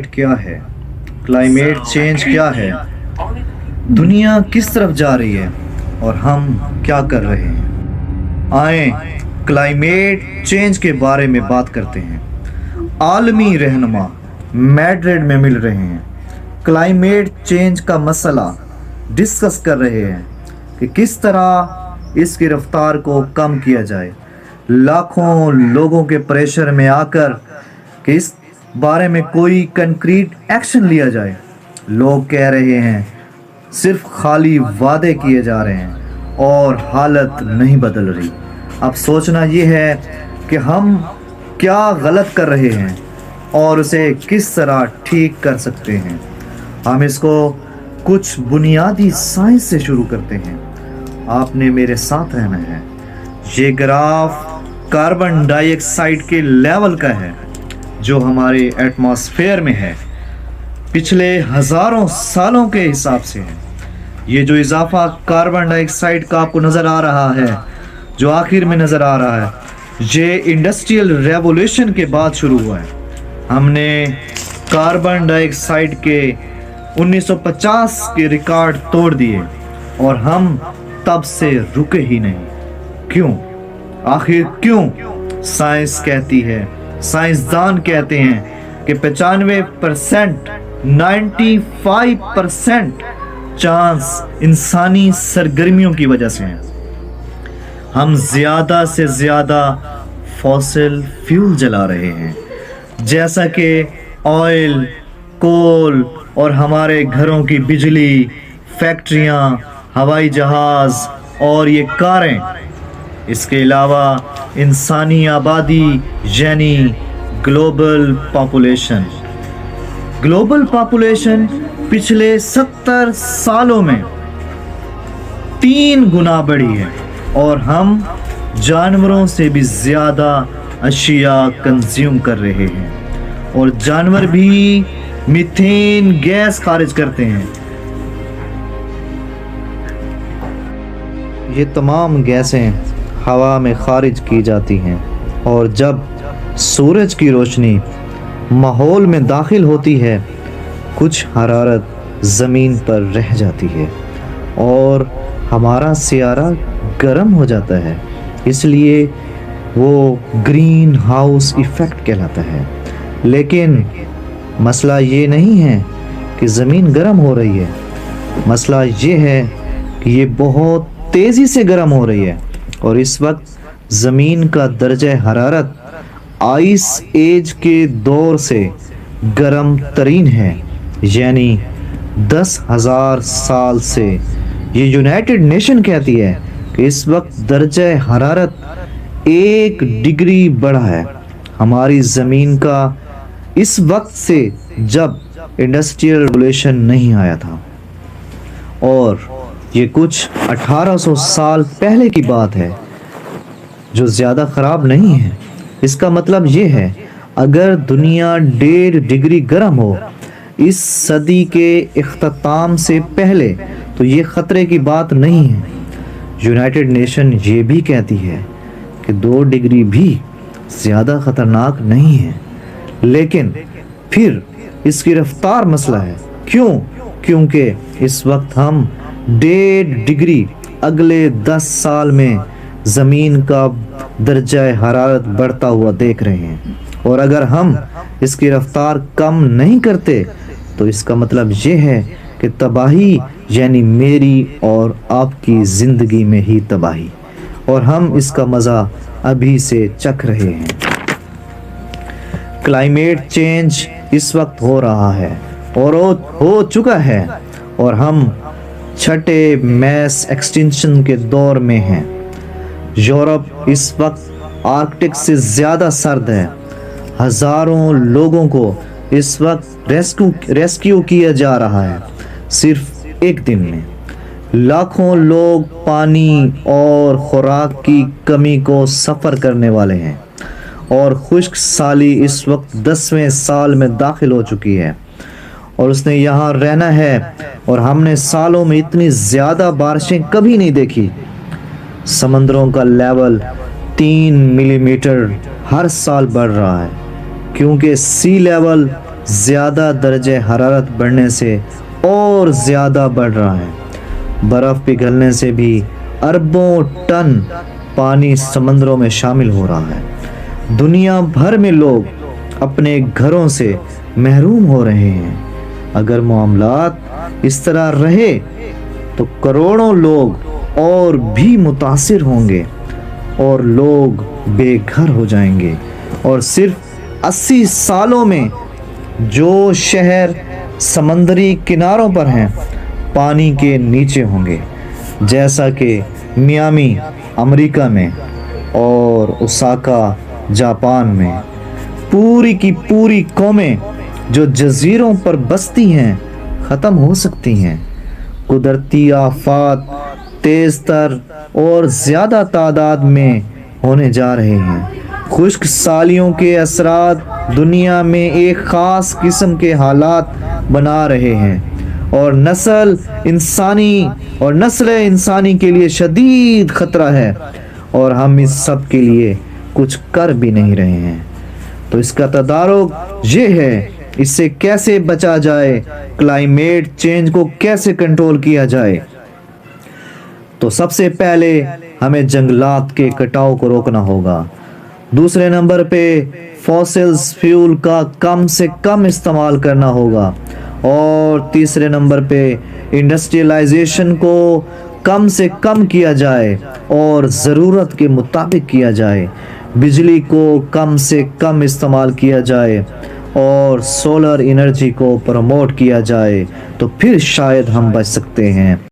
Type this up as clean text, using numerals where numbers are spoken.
کیا ہے؟ Climate change کیا ہے؟ دنیا کس طرف جا رہی ہے اور ہم کیا کر رہے ہیں؟ آئیں کلائمیٹ چینج کے بارے میں بات کرتے ہیں۔ عالمی رہنما میڈرڈ میں مل رہے ہیں، کلائمیٹ چینج کا مسئلہ ڈسکس کر رہے ہیں کہ کس طرح اس کی رفتار کو کم کیا جائے۔ لاکھوں لوگوں کے پریشر میں آ کر کہ اس بارے میں کوئی کنکریٹ ایکشن لیا جائے، لوگ کہہ رہے ہیں صرف خالی وعدے کیے جا رہے ہیں اور حالت نہیں بدل رہی۔ اب سوچنا یہ ہے کہ ہم کیا غلط کر رہے ہیں اور اسے کس طرح ٹھیک کر سکتے ہیں۔ ہم اس کو کچھ بنیادی سائنس سے شروع کرتے ہیں۔ آپ نے میرے ساتھ رہنا ہے۔ یہ گراف کاربن ڈائی آکسائڈ کے لیول کا ہے جو ہمارے ایٹماسفیئر میں ہے، پچھلے ہزاروں سالوں کے حساب سے ہے۔ یہ جو اضافہ کاربن ڈائی آکسائڈ کا آپ کو نظر آ رہا ہے، جو آخر میں نظر آ رہا ہے، یہ انڈسٹریل ریولوشن کے بعد شروع ہوا ہے۔ ہم نے کاربن ڈائی آکسائڈ کے 1950 کے ریکارڈ توڑ دیے اور ہم تب سے رکے ہی نہیں۔ کیوں؟ آخر کیوں؟ سائنس کہتی ہے، سائنسدان کہتے ہیں کہ 95%، 95% چانس انسانی سرگرمیوں کی وجہ سے ہیں۔ ہم زیادہ سے زیادہ فوسل فیول جلا رہے ہیں، جیسا کہ آئل، کول اور ہمارے گھروں کی بجلی، فیکٹریاں، ہوائی جہاز اور یہ کاریں۔ اس کے علاوہ انسانی آبادی یعنی گلوبل پاپولیشن پچھلے 70 سالوں میں 3 گنا بڑھی ہے اور ہم جانوروں سے بھی زیادہ اشیاء کنزیوم کر رہے ہیں، اور جانور بھی میتھین گیس خارج کرتے ہیں۔ یہ تمام گیسیں ہوا میں خارج کی جاتی ہیں، اور جب سورج کی روشنی ماحول میں داخل ہوتی ہے، کچھ حرارت زمین پر رہ جاتی ہے اور ہمارا سیارہ گرم ہو جاتا ہے۔ اس لیے وہ گرین ہاؤس ایفیکٹ کہلاتا ہے۔ لیکن مسئلہ یہ نہیں ہے کہ زمین گرم ہو رہی ہے، مسئلہ یہ ہے کہ یہ بہت تیزی سے گرم ہو رہی ہے، اور اس وقت زمین کا درجہ حرارت آئس ایج کے دور سے گرم ترین ہے، یعنی 10,000 سال سے۔ یہ یونائٹڈ نیشن کہتی ہے کہ اس وقت درجہ حرارت 1 ڈگری بڑھا ہے ہماری زمین کا، اس وقت سے جب انڈسٹریل ریولوشن نہیں آیا تھا، اور یہ کچھ 1800 سال پہلے کی بات ہے، جو زیادہ خراب نہیں ہے۔ اس کا مطلب یہ ہے اگر دنیا 1.5 ڈگری گرم ہو اس صدی کے اختتام سے پہلے تو یہ خطرے کی بات نہیں ہے۔ یونائٹڈ نیشن یہ بھی کہتی ہے کہ 2 ڈگری بھی زیادہ خطرناک نہیں ہے، لیکن پھر اس کی رفتار مسئلہ ہے۔ کیوں؟ کیونکہ اس وقت ہم 1.5 ڈگری اگلے 10 سال میں زمین کا درجہ حرارت بڑھتا ہوا دیکھ رہے ہیں، اور اگر ہم اس کی رفتار کم نہیں کرتے تو اس کا مطلب یہ ہے کہ تباہی، یعنی میری اور آپ کی زندگی میں ہی تباہی، اور ہم اس کا مزہ ابھی سے چکھ رہے ہیں۔ کلائمیٹ چینج اس وقت ہو رہا ہے اور ہو چکا ہے، اور ہم چھٹے میس ایکسٹینشن کے دور میں ہیں۔ یورپ اس وقت آرکٹک سے زیادہ سرد ہے۔ ہزاروں لوگوں کو اس وقت ریسکیو کیا جا رہا ہے صرف ایک دن میں۔ لاکھوں لوگ پانی اور خوراک کی کمی کو سفر کرنے والے ہیں، اور خشک سالی اس وقت 10ویں سال میں داخل ہو چکی ہے، اور اس نے یہاں رہنا ہے، اور ہم نے سالوں میں اتنی زیادہ بارشیں کبھی نہیں دیکھی۔ سمندروں کا لیول 3 ملی میٹر ہر سال بڑھ رہا ہے، کیونکہ سی لیول زیادہ درجہ حرارت بڑھنے سے اور زیادہ بڑھ رہا ہے۔ برف پگھلنے سے بھی اربوں ٹن پانی سمندروں میں شامل ہو رہا ہے۔ دنیا بھر میں لوگ اپنے گھروں سے محروم ہو رہے ہیں۔ اگر معاملات اس طرح رہے تو کروڑوں لوگ اور بھی متاثر ہوں گے اور لوگ بے گھر ہو جائیں گے، اور صرف 80 سالوں میں جو شہر سمندری کناروں پر ہیں پانی کے نیچے ہوں گے، جیسا کہ میامی امریکہ میں اور اوساکا جاپان میں۔ پوری کی پوری قومیں جو جزیروں پر بستی ہیں ختم ہو سکتی ہیں۔ قدرتی آفات تیز تر اور زیادہ تعداد میں ہونے جا رہے ہیں۔ خشک سالیوں کے اثرات دنیا میں ایک خاص قسم کے حالات بنا رہے ہیں، اور نسل انسانی کے لیے شدید خطرہ ہے، اور ہم اس سب کے لیے کچھ کر بھی نہیں رہے ہیں۔ تو اس کا تدارک یہ ہے، اس سے کیسے بچا جائے، کلائمیٹ چینج کو کیسے کنٹرول کیا جائے۔ تو سب سے پہلے ہمیں جنگلات کے کٹاؤ کو روکنا ہوگا۔ دوسرے نمبر پہ فوسلز فیول کا کم سے کم استعمال کرنا ہوگا، اور تیسرے نمبر پہ انڈسٹریلائزیشن کو کم سے کم کیا جائے اور ضرورت کے مطابق کیا جائے۔ بجلی کو کم سے کم استعمال کیا جائے اور سولر انرجی کو پروموٹ کیا جائے، تو پھر شاید ہم بچ سکتے ہیں۔